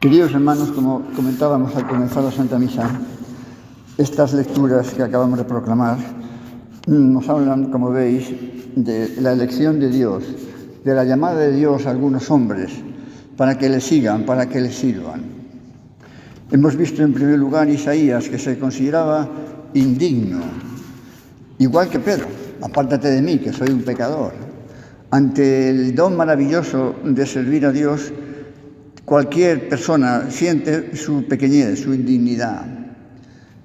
Queridos hermanos, como comentábamos al comenzar la Santa Misa, estas lecturas que acabamos de proclamar nos hablan, como veis, de la elección de Dios, de la llamada de Dios a algunos hombres para que le sigan, para que le sirvan. Hemos visto en primer lugar Isaías, que se consideraba indigno, igual que Pedro: apártate de mí, que soy un pecador. Ante el don maravilloso de servir a Dios, cualquier persona siente su pequeñez, su indignidad.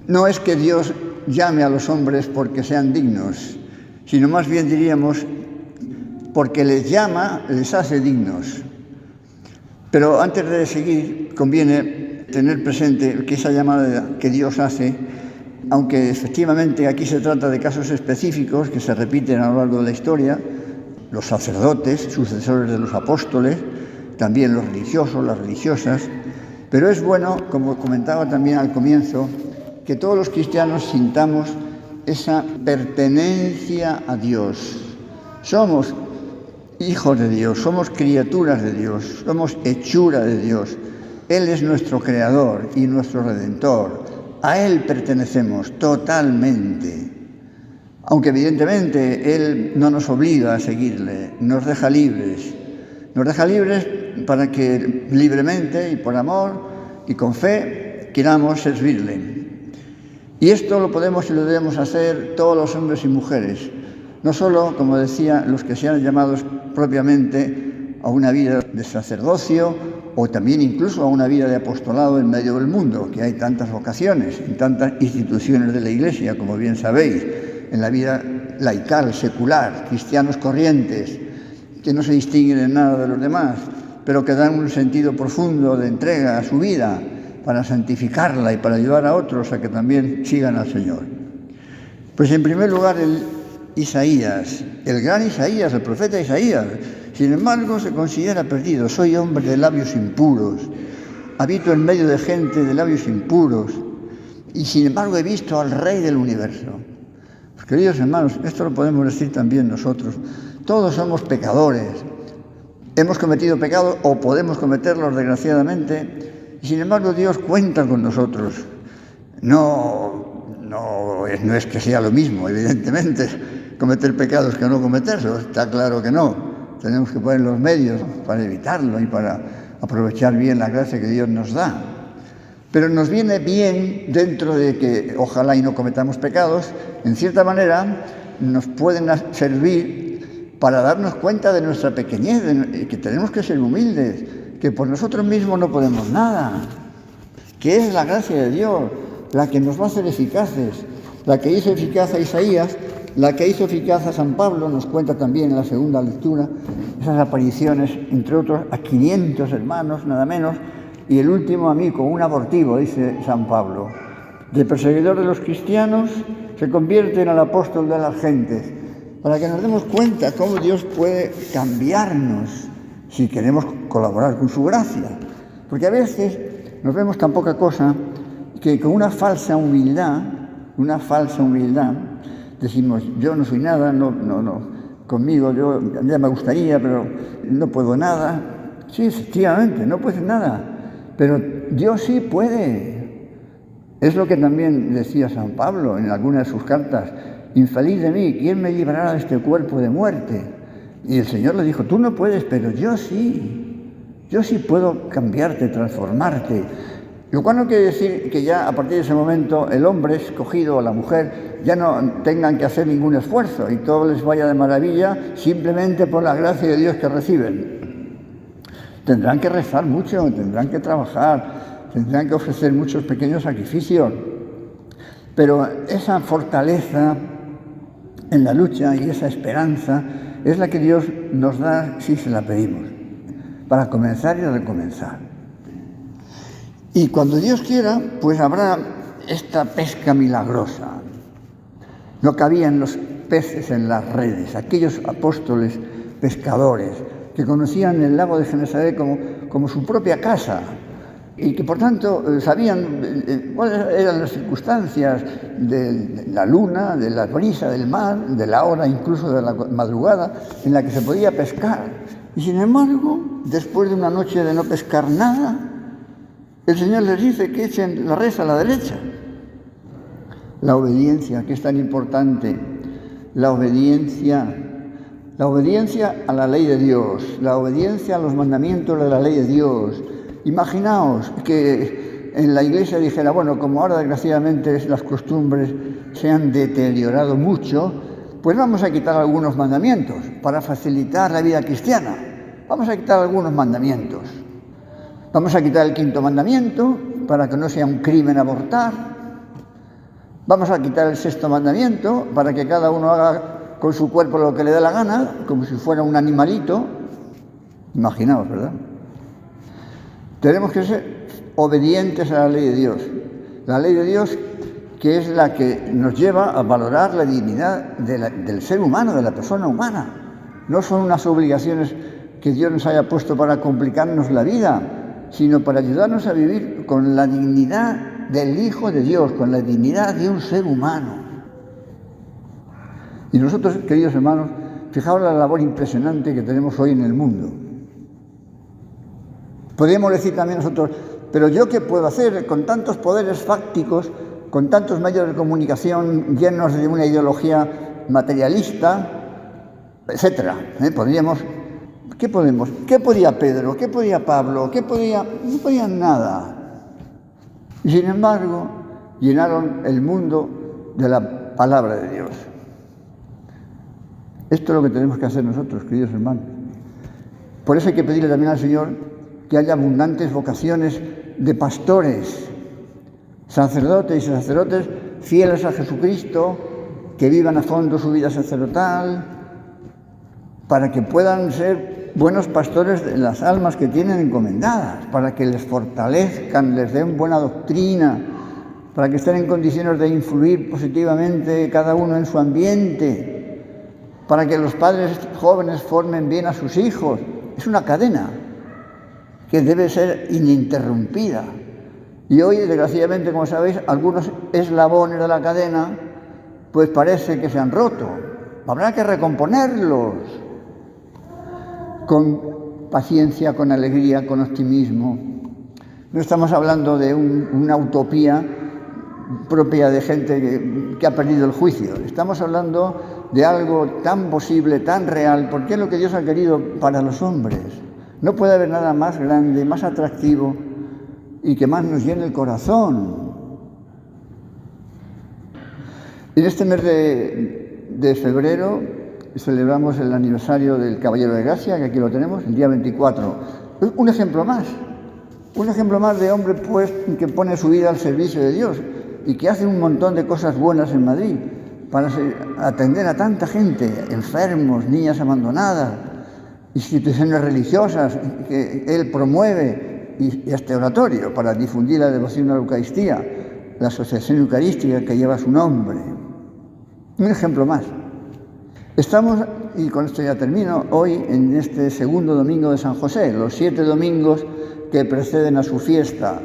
No es que Dios llame a los hombres porque sean dignos, sino más bien diríamos porque les llama, les hace dignos. Pero antes de seguir, conviene tener presente que esa llamada que Dios hace, aunque efectivamente aquí se trata de casos específicos que se repiten a lo largo de la historia, los sacerdotes, sucesores de los apóstoles, también los religiosos, las religiosas, pero es bueno, como comentaba también al comienzo, que todos los cristianos sintamos esa pertenencia a Dios. Somos hijos de Dios, somos criaturas de Dios, somos hechura de Dios. Él es nuestro creador y nuestro redentor. A Él pertenecemos totalmente. Aunque evidentemente Él no nos obliga a seguirle, nos deja libres. Nos deja libres para que libremente y por amor y con fe queramos servirle. Y esto lo podemos y lo debemos hacer todos los hombres y mujeres, no solo, como decía, los que sean llamados propiamente a una vida de sacerdocio o también incluso a una vida de apostolado en medio del mundo, que hay tantas vocaciones, en tantas instituciones de la Iglesia, como bien sabéis, en la vida laical, secular, cristianos corrientes, que no se distinguen en nada de los demás, pero que dan un sentido profundo de entrega a su vida para santificarla y para ayudar a otros a que también sigan al Señor. Pues en primer lugar el Isaías, el gran Isaías, el profeta Isaías, sin embargo se considera perdido. Soy hombre de labios impuros, habito en medio de gente de labios impuros y sin embargo he visto al Rey del universo. Pues, queridos hermanos, esto lo podemos decir también nosotros. Todos somos pecadores, hemos cometido pecados o podemos cometerlos desgraciadamente, y sin embargo Dios cuenta con nosotros. No es que sea lo mismo, evidentemente, cometer pecados que no cometerlos, está claro que no. Tenemos que poner los medios para evitarlo y para aprovechar bien la gracia que Dios nos da. Pero nos viene bien, dentro de que ojalá y no cometamos pecados, en cierta manera nos pueden servir para darnos cuenta de nuestra pequeñez, que tenemos que ser humildes, que por nosotros mismos no podemos nada, que es la gracia de Dios la que nos va a hacer eficaces, la que hizo eficaz a Isaías, la que hizo eficaz a San Pablo, nos cuenta también en la segunda lectura, esas apariciones, entre otros, a 500 hermanos, nada menos, y el último a mí, con un abortivo, dice San Pablo. De perseguidor de los cristianos se convierte en el apóstol de las gentes, para que nos demos cuenta cómo Dios puede cambiarnos si queremos colaborar con su gracia. Porque a veces nos vemos tan poca cosa que con una falsa humildad, decimos, yo no soy nada, conmigo yo ya me gustaría, pero no puedo nada. Sí, efectivamente, no puedes nada, pero Dios sí puede. Es lo que también decía San Pablo en alguna de sus cartas: infeliz de mí, ¿quién me librará de este cuerpo de muerte? Y el Señor le dijo, tú no puedes, pero yo sí puedo cambiarte, transformarte. Lo cual no quiere decir que ya a partir de ese momento el hombre escogido o la mujer ya no tengan que hacer ningún esfuerzo y todo les vaya de maravilla simplemente por la gracia de Dios que reciben. Tendrán que rezar mucho, tendrán que trabajar, tendrán que ofrecer muchos pequeños sacrificios, pero esa fortaleza en la lucha y esa esperanza es la que Dios nos da si se la pedimos, para comenzar y recomenzar. Y cuando Dios quiera, pues habrá esta pesca milagrosa. No cabían los peces en las redes, aquellos apóstoles pescadores que conocían el lago de Genesaret como su propia casa y que por tanto sabían cuáles eran las circunstancias de la luna, de la brisa del mar, de la hora incluso de la madrugada en la que se podía pescar. Y sin embargo, después de una noche de no pescar nada, el Señor les dice que echen la red a la derecha. La obediencia, que es tan importante, la obediencia a la ley de Dios, la obediencia a los mandamientos de la ley de Dios. Imaginaos que en la iglesia dijera, bueno, como ahora desgraciadamente las costumbres se han deteriorado mucho, pues vamos a quitar algunos mandamientos para facilitar la vida cristiana. Vamos a quitar algunos mandamientos. Vamos a quitar el 5.º mandamiento para que no sea un crimen abortar. Vamos a quitar el 6.º mandamiento para que cada uno haga con su cuerpo lo que le dé la gana, como si fuera un animalito. Imaginaos, ¿verdad? Tenemos que ser obedientes a la ley de Dios. La ley de Dios, que es la que nos lleva a valorar la dignidad del ser humano, de la persona humana. No son unas obligaciones que Dios nos haya puesto para complicarnos la vida, sino para ayudarnos a vivir con la dignidad del Hijo de Dios, con la dignidad de un ser humano. Y nosotros, queridos hermanos, fijaos la labor impresionante que tenemos hoy en el mundo. Podríamos decir también nosotros, pero ¿yo qué puedo hacer con tantos poderes fácticos, con tantos medios de comunicación llenos de una ideología materialista, etcétera? ¿Qué podemos? ¿Qué podía Pedro? ¿Qué podía Pablo? No podían nada. Y sin embargo, llenaron el mundo de la palabra de Dios. Esto es lo que tenemos que hacer nosotros, queridos hermanos. Por eso hay que pedirle también al Señor que haya abundantes vocaciones de pastores, sacerdotes y sacerdotes fieles a Jesucristo, que vivan a fondo su vida sacerdotal, para que puedan ser buenos pastores de las almas que tienen encomendadas, para que les fortalezcan, les den buena doctrina, para que estén en condiciones de influir positivamente cada uno en su ambiente, para que los padres jóvenes formen bien a sus hijos. Es una cadena que debe ser ininterrumpida. Y hoy, desgraciadamente, como sabéis, algunos eslabones de la cadena, pues parece que se han roto. Habrá que recomponerlos con paciencia, con alegría, con optimismo. No estamos hablando de una utopía propia de gente que ha perdido el juicio. Estamos hablando de algo tan posible, tan real, porque es lo que Dios ha querido para los hombres. No puede haber nada más grande, más atractivo y que más nos llene el corazón. En este mes de febrero celebramos el aniversario del Caballero de Gracia, que aquí lo tenemos, el día 24. Un ejemplo más de hombre pues, que pone su vida al servicio de Dios y que hace un montón de cosas buenas en Madrid para atender a tanta gente, enfermos, niñas abandonadas, instituciones religiosas que él promueve y este oratorio para difundir la devoción a la Eucaristía, la asociación eucarística que lleva su nombre. Un ejemplo más. Estamos, y con esto ya termino, hoy en este segundo domingo de San José, los 7 domingos que preceden a su fiesta,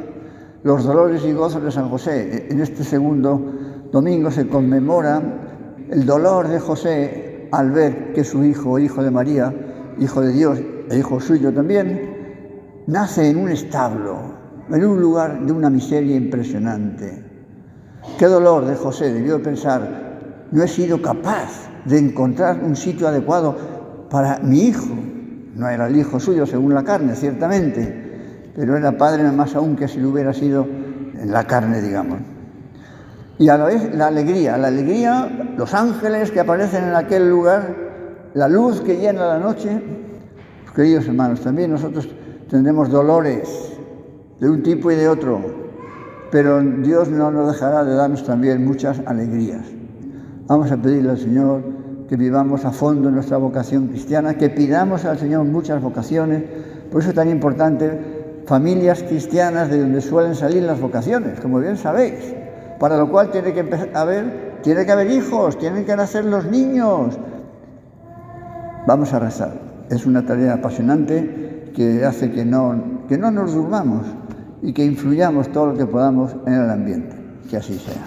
los dolores y gozos de San José. En este segundo domingo se conmemora el dolor de José al ver que su hijo de María, hijo de Dios e hijo suyo también, nace en un establo, en un lugar de una miseria impresionante. Qué dolor de José, debió pensar, no he sido capaz de encontrar un sitio adecuado para mi hijo. No era el hijo suyo según la carne, ciertamente, pero era padre más aún que si lo hubiera sido en la carne, digamos. Y a la vez la alegría, los ángeles que aparecen en aquel lugar, la luz que llena la noche. Pues, queridos hermanos, también nosotros tendremos dolores de un tipo y de otro, pero Dios no nos dejará de darnos también muchas alegrías. Vamos a pedirle al Señor que vivamos a fondo en nuestra vocación cristiana, que pidamos al Señor muchas vocaciones. Por eso es tan importante familias cristianas de donde suelen salir las vocaciones, como bien sabéis, para lo cual tiene que haber hijos, tienen que nacer los niños. Vamos a rezar. Es una tarea apasionante que hace que no nos durmamos y que influyamos todo lo que podamos en el ambiente. Que así sea.